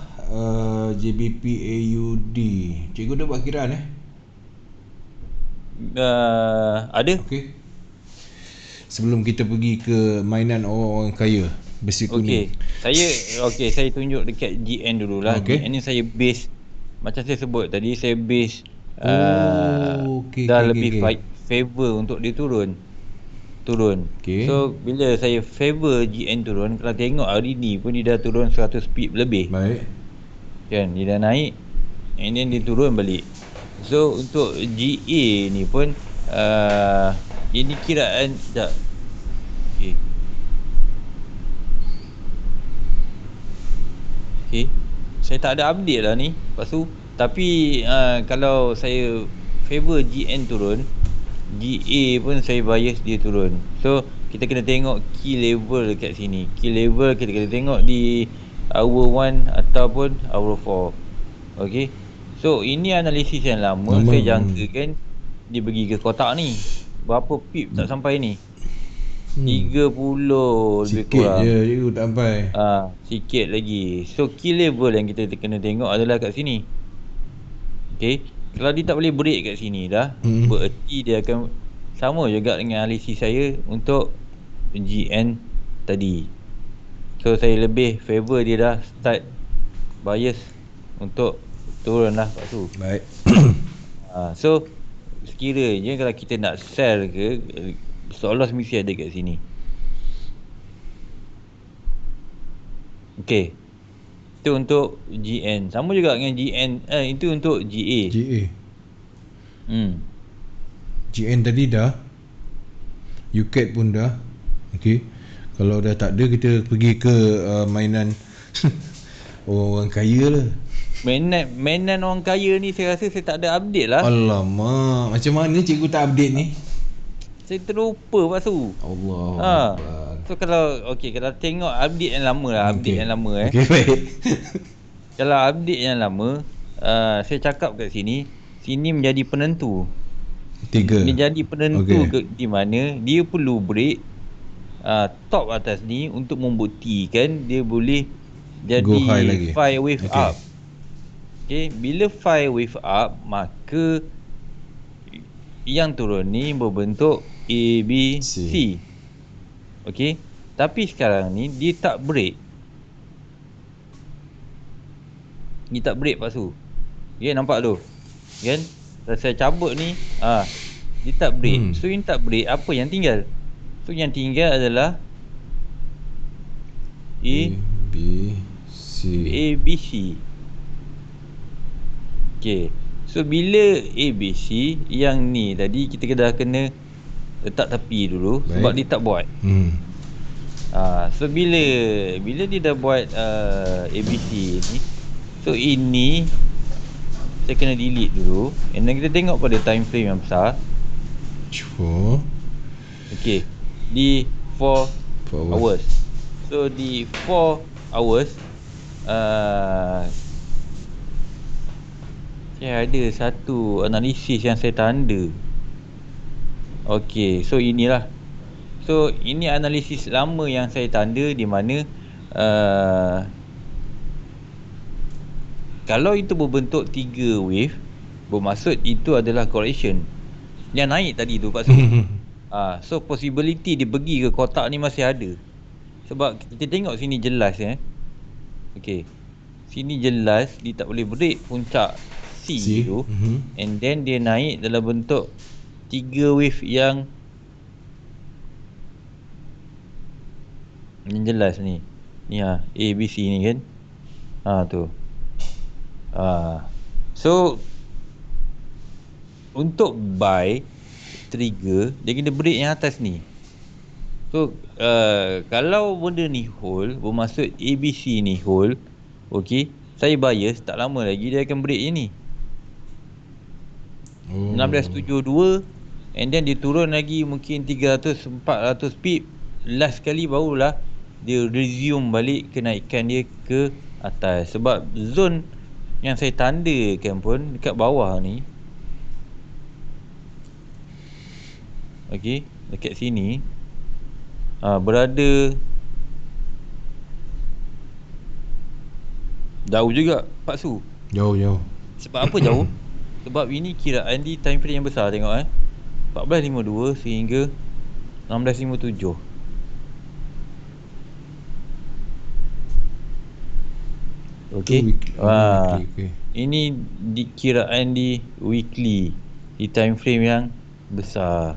JBP AUD. Cikgu dah buat kiraan Ada. Okey. Sebelum kita pergi ke mainan orang-orang kaya besi kuning. Saya tunjuk dekat GN dululah. Okey. GN ni saya base macam saya sebut tadi, saya base Okey, dah okey, lebih okey. favor untuk dia turun. Okey. So bila saya favor GN turun, kalau tengok hari ni pun dia dah turun 100 pip lebih. Baik. Kan, dia dah naik and then dia turun balik. So untuk GA ni pun ini kiraan sekejap. Okay, saya tak ada update lah ni. Lepas tu tapi kalau saya favor GN turun, GA pun saya bias dia turun. So kita kena tengok key level dekat sini. Key level kita kena tengok di hour 1 ataupun hour 4. Okay, so ini analisis yang lama. Saya jangkakan dia pergi ke kotak ni. Berapa pip tak sampai ni? 30 lebih kurang. Sikit je you tak sampai. Sikit lagi. So key level yang kita kena tengok adalah kat sini. Okay, kalau dia tak boleh break kat sini dah, bererti dia akan sama juga dengan analisis saya untuk GN tadi. So saya lebih favor dia dah start bias untuk turun lah kat tu. Baik. So sekiranya kalau kita nak sell ke, stop loss mesti ada kat sini. Okay, itu untuk GN. Sama juga dengan GN. Itu untuk GA. GN tadi dah. UCAT pun dah. Okey. Kalau dah tak ada, kita pergi ke mainan orang-orang kaya lah. Mainan orang kaya ni saya rasa saya tak ada update lah. Alamak, macam mana cikgu tak update ni? Saya terlupa Pak Su. Allah. So kalau tengok update yang lama lah. Update yang lama Okey, baik. Kalau update yang lama, saya cakap kat sini, sini menjadi penentu. 3. Menjadi penentu di mana dia perlu break top atas ni untuk membuktikan dia boleh jadi 5 wave up. Okay, bila 5 wave up, maka yang turun ni berbentuk A, B, C. Okay, tapi sekarang ni dia tak break. Dia tak break Pak Su. Okay, nampak tu kan? Kalau saya cabut ni, dia tak break. So yang tak break, apa yang tinggal? So yang tinggal adalah A, B, C. Okay, so bila A, B, C, yang ni tadi kita dah kena letak tepi dulu. Baik. Sebab dia tak buat. So bila dia dah buat A, B, C ni, so ini saya kena delete dulu. And then kita tengok pada time frame yang besar. Okay, di 4 hours. So di 4 hours saya ada satu analisis yang saya tanda. Okay, so inilah. So ini analisis lama yang saya tanda, di mana kalau itu berbentuk 3 wave, bermaksud itu adalah correction. Yang naik tadi tu Pak Su. So possibility dia pergi ke kotak ni masih ada. Sebab kita tengok sini jelas Okay, sini jelas dia tak boleh break puncak C tu. And then dia naik dalam bentuk 3 wave yang jelas ni. Ni A, B, C ni kan. Tu. So untuk buy trigger, dia kena break yang atas ni. So kalau benda ni hold, bermaksud ABC ni hold. Okay, saya bias tak lama lagi dia akan break je ni. 1672. And then dia turun lagi mungkin 300-400 pip. Last kali barulah dia resume balik kenaikan dia ke atas. Sebab zone yang saya tandakan pun dekat bawah ni. Okay, dekat sini berada jauh juga Pak Su. Jauh. Sebab apa jauh? Sebab ini kiraan di time frame yang besar, tengok 14.52 sehingga 16.57. Okey. Weekly, okay. Ini dikiraan di weekly, di time frame yang besar.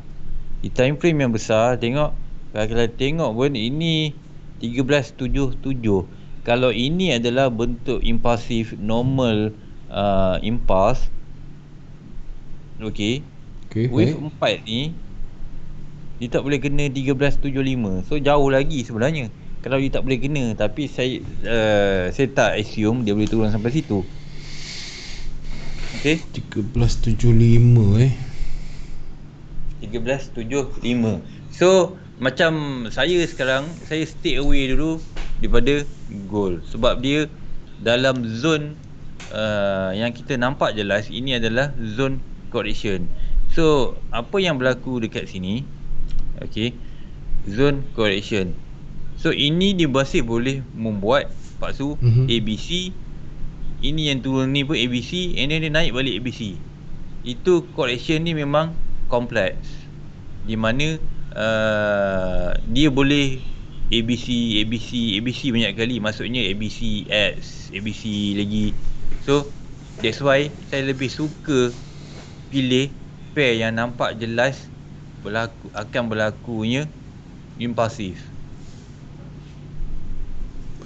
Di time frame yang besar, tengok, kalau tengok pun ini 13.77. Kalau ini adalah bentuk impulsif normal impulse, okey, wave 4 ni dia tak boleh kena 13.75. So jauh lagi sebenarnya kalau dia tak boleh kena. Tapi saya tak assume dia boleh turun sampai situ. Okey, 13.75 13.75. So macam saya sekarang, saya stay away dulu daripada gold, sebab dia dalam zone yang kita nampak jelas ini adalah zone correction. So apa yang berlaku dekat sini, okey, zone correction. So ini dia masih boleh membuat paksu ABC. Ini yang turun ni pun ABC, and then dia naik balik ABC. Itu correction ni memang kompleks, di mana dia boleh ABC banyak kali. Maksudnya ABC X, ABC lagi. So that's why saya lebih suka pilih pair yang nampak jelas akan berlakunya impulsif.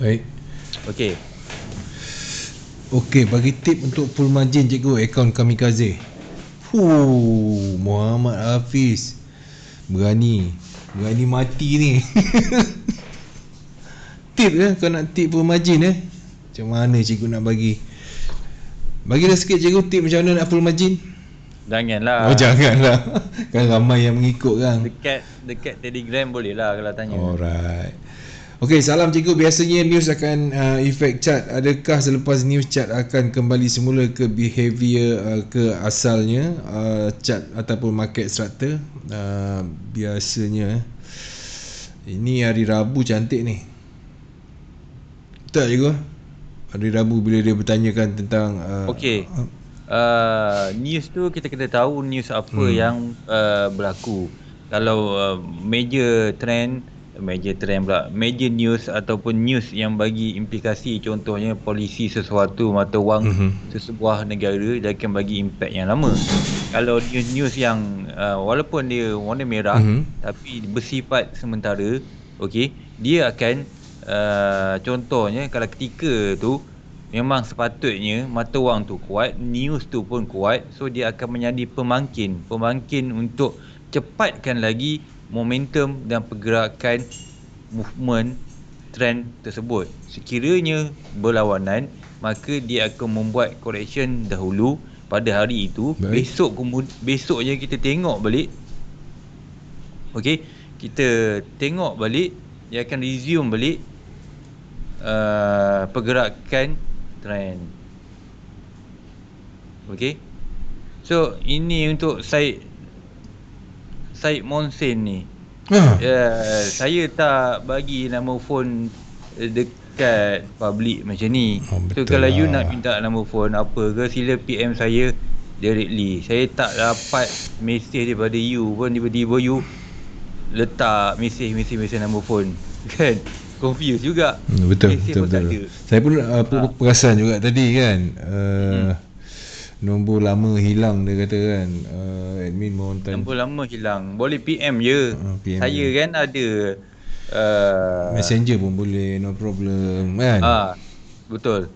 Baik. Okey, bagi tip untuk full margin cikgu akaun Kamikaze. Muhammad Hafiz Berani mati ni. Tip kau nak tip full margin macam mana cikgu nak bagi? Bagilah sikit cikgu tip macam mana nak full margin. Janganlah. Janganlah. Kan ramai yang mengikut kan. Dekat Telegram boleh lah kalau tanya. Alright. Okey, salam cikgu. Biasanya news akan efek chart. Adakah selepas news chart akan kembali semula ke behavior ke asalnya chart ataupun market structure? Biasanya ini hari Rabu cantik ni. Betul cikgu? Hari Rabu bila dia bertanyakan tentang Okey. News tu kita kena tahu news apa yang berlaku. Kalau major news ataupun news yang bagi implikasi, contohnya polisi sesuatu, mata wang sesebuah negara, dia akan bagi impact yang lama. Kalau news yang walaupun dia warna merah tapi bersifat sementara, okey, dia akan contohnya kalau ketika tu memang sepatutnya mata wang tu kuat, news tu pun kuat, so dia akan menjadi pemangkin untuk cepatkan lagi momentum dan pergerakan movement trend tersebut. Sekiranya berlawanan, maka dia akan membuat correction dahulu pada hari itu. Besoknya kita tengok balik, okey, kita tengok balik, dia akan resume balik pergerakan trend. Okey. So ini untuk Syed Monsen ni. Saya tak bagi nama phone dekat public macam ni. So kalau you nak minta nama phone apa ke, sila PM saya directly. Saya tak dapat mesej daripada you pun, tiba-tiba you letak mesej nama phone. Kan? Confused juga. Betul. Saya pun perasan juga tadi kan. Nombor lama hilang dia kata kan. Admin mohon tanya. Nombor lama hilang. Boleh PM je. Saya kan ada Messenger pun boleh, no problem kan. Betul.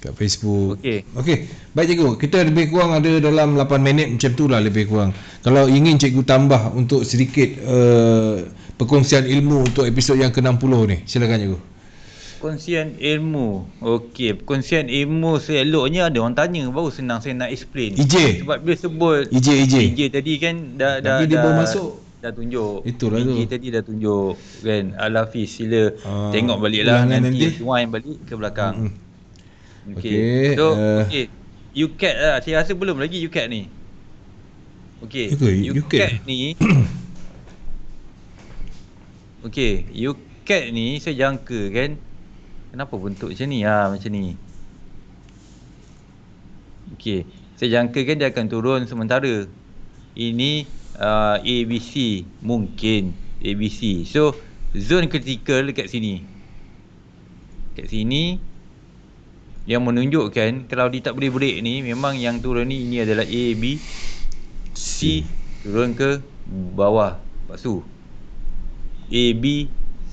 Kat Facebook. Okey. Baik cikgu, kita lebih kurang ada dalam 8 minit macam tu lah lebih kurang. Kalau ingin cikgu tambah untuk sedikit perkongsian ilmu untuk episod yang ke-60 ni, silakan cikgu. Perkongsian ilmu. Okey, perkongsian ilmu seloknya ada orang tanya baru senang saya nak explain. Sebab dia sebut EJ tadi kan dah dia baru masuk. Dah tunjuk. Itulah EJ tadi dah tunjuk kan. Al-Hafiz, sila tengok baliklah nanti rewind balik ke belakang. Okey. So, UCAT lah. Saya rasa belum lagi UCAT ni. Okey. UCAT ni Okey, UCAT ni saya jangka kan. Kenapa bentuk macam ni? Macam ni. Okey, saya jangka kan dia akan turun sementara. Ini ABC, mungkin ABC. So zone critical dekat sini. Kat sini yang menunjukkan kalau dia tak boleh break ni, memang yang turun ni ini adalah A, B, C turun ke bawah. Lepas tu A, B,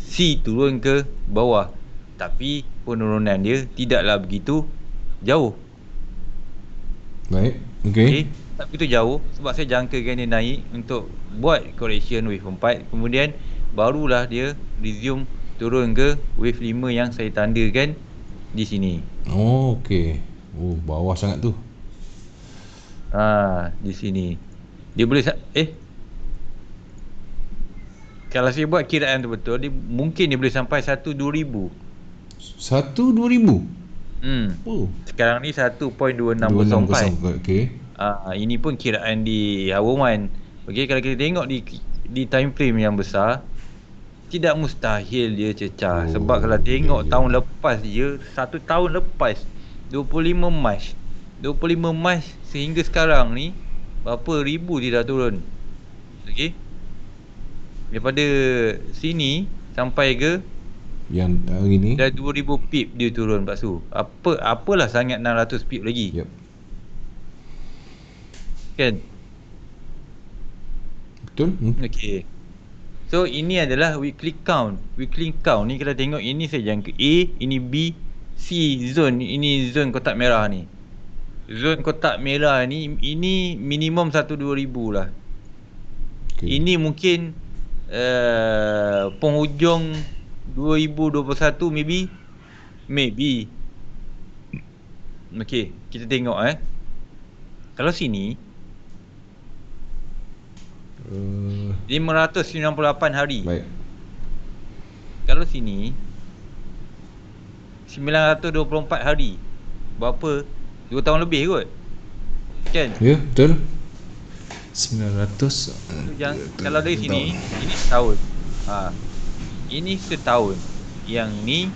C turun ke bawah. Tapi penurunan dia tidaklah begitu jauh. Baik. Okay. Tak begitu jauh sebab saya jangkakan dia naik untuk buat correction wave 4. Kemudian barulah dia resume turun ke wave 5 yang saya tandakan di sini. Oh, okey. Oh, bawah sangat tu. Di sini. Dia boleh kalau saya buat kiraan tu betul, mungkin dia boleh sampai 1-2 ribu. 1-2 ribu? Oh. Sekarang ni 1.2604. Okey. Ini pun kiraan di Hawaman. Okey, kalau kita tengok di time frame yang besar, tidak mustahil dia cecah. Sebab kalau tengok tahun lepas dia, 1 tahun lepas 25 Mac sehingga sekarang ni berapa ribu dia dah turun. Okey, daripada sini sampai ke yang hari ni dah 2000 pip dia turun. Lepas tu apalah sangat 600 pip lagi. Yep. Kan? Betul? Okey. So ini adalah weekly count. Weekly count ni kita tengok, ini saya jangka A, ini B, C zone, ini zone kotak merah ni. Zone kotak merah ni, ini minimum 1-2 ribu lah. Okay. Ini mungkin penghujung 2021 maybe. Okey, kita tengok kalau sini 598 hari. Baik. Kalau sini 924 hari. Berapa? 2 tahun lebih kot. Kan? Ya, betul. 900. Kalau dari sini, ini setahun. Ini setahun. Yang ni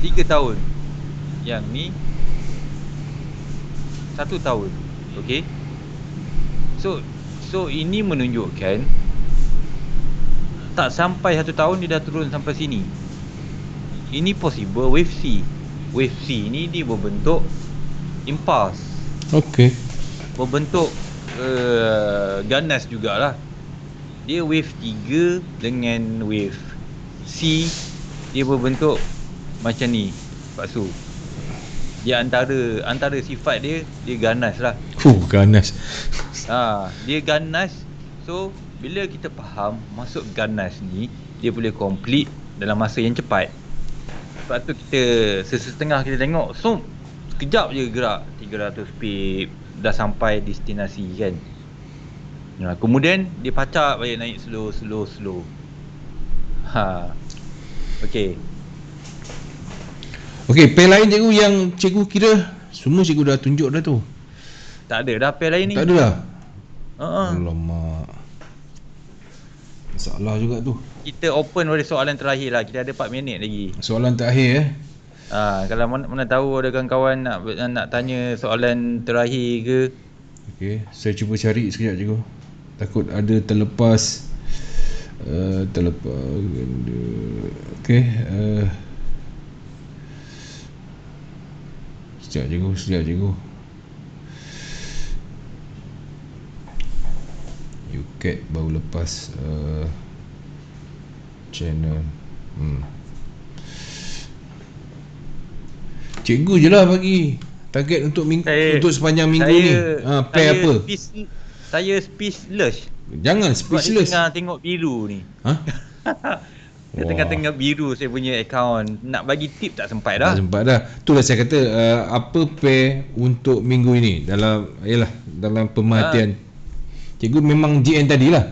3 tahun. Yang ni 1 tahun. Okey. So ini menunjukkan tak sampai 1 tahun dia dah turun sampai sini. Ini possible wave C. Wave C ni dia berbentuk impulse. Okey. Berbentuk ganas jugalah. Dia wave 3 dengan wave C, dia berbentuk macam ni. Lepas tu dia antara sifat dia ganas lah. Ganas. Dia ganas. So bila kita faham masuk ganas ni, dia boleh complete dalam masa yang cepat. Sebab tu kita sesetengah kita tengok, so sekejap je gerak 300 pip dah sampai destinasi kan. Kemudian dia pacak balik naik slow. Okey, pair lain cikgu yang cikgu kira semua cikgu dah tunjuk dah tu. Tak ada dah pair lain ni. Tak ada dah. Alamak. Masalah juga tu. Kita open pada soalan terakhir lah. Kita ada 4 minit lagi. Soalan terakhir kalau mana tahu ada kawan-kawan nak tanya soalan terakhir ke. Okey, saya cuba cari sekejap cikgu. Takut ada terlepas. Okey, sekejap cikgu. UCAT baru lepas channel. Cikgu je lah bagi target untuk untuk sepanjang minggu ni. Pair apa? Saya speechless. Jangan speechless. Saya tengah tengok biru ni. Dia tengah-tengah biru saya punya account. Nak bagi tip tak sempat dah. Itulah saya kata apa pair untuk minggu ini dalam pemerhatian. Cikgu memang GN tadilah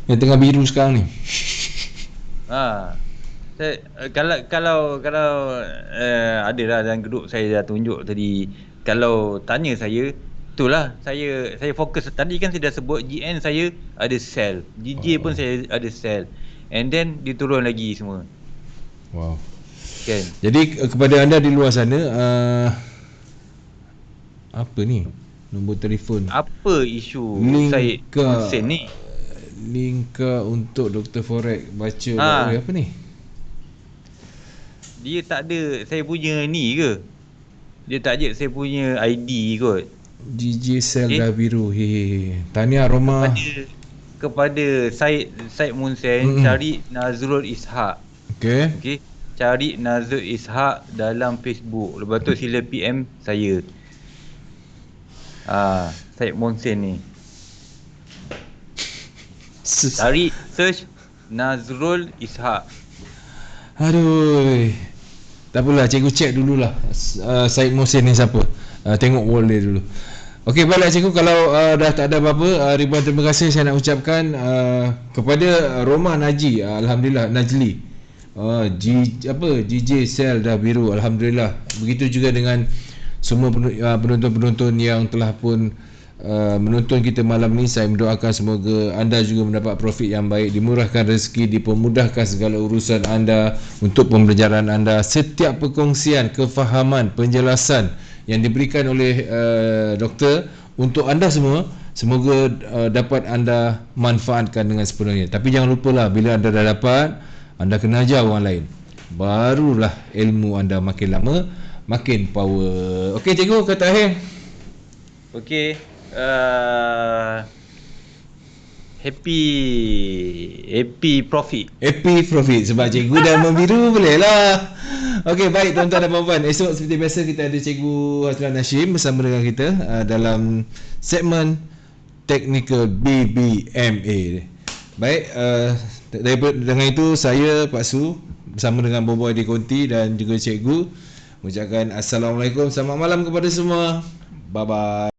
yang tengah biru sekarang ni. Kalau adalah dalam grup saya dah tunjuk tadi. Kalau tanya saya, itulah saya fokus. Tadi kan saya dah sebut GN saya ada sell, GJ pun saya ada sell, and then dia turun lagi semua. Wow. Kan? Jadi kepada anda di luar sana, apa ni? nombor telefon. Apa isu Link Syed ke Mohsin ni? link untuk Dr. Forex baca apa ni? Dia tak ada saya punya ni ke? Dia tak ajak saya punya ID kot. GJ Sel dah biru. Tahniah Roma. Kepada Syed Mohsin, cari Nazrul Ishak. Okey. Cari Nazrul Ishak dalam Facebook. Lepas tu sila PM saya. Syed Mohsin ni. Cari search Nazrul Ishak. Aduh. Tak apalah, cikgu check dululah Syed Mohsin ni siapa. Tengok wall dia dulu. Okey, baiklah cikgu, kalau dah tak ada apa-apa, ribuan terima kasih saya nak ucapkan kepada Roma Naji, alhamdulillah, Najli. GJ Sel dah biru, alhamdulillah. Begitu juga dengan semua penonton-penonton yang telah pun menonton kita malam ni. Saya mendoakan semoga anda juga mendapat profit yang baik, dimurahkan rezeki, dipermudahkan segala urusan anda untuk pembelajaran anda. Setiap perkongsian, kefahaman, penjelasan yang diberikan oleh doktor untuk anda semua, semoga dapat anda manfaatkan dengan sepenuhnya. Tapi jangan lupalah, bila anda dah dapat, anda kena ajar orang lain, barulah ilmu anda makin lama makin power. Okey cikgu, kata akhir. Okey, happy profit. Happy profit sebab cikgu dah membiru, boleh lah. Okey, baik tuan-tuan dan puan-puan. Esok seperti biasa kita ada Cikgu Haslan Hashim bersama dengan kita dalam segmen Technical BBMA. Baik, dengan itu saya Pak Su bersama dengan Boboy di Konti dan juga cikgu mengucapkan Assalamualaikum, selamat malam kepada semua. Bye bye.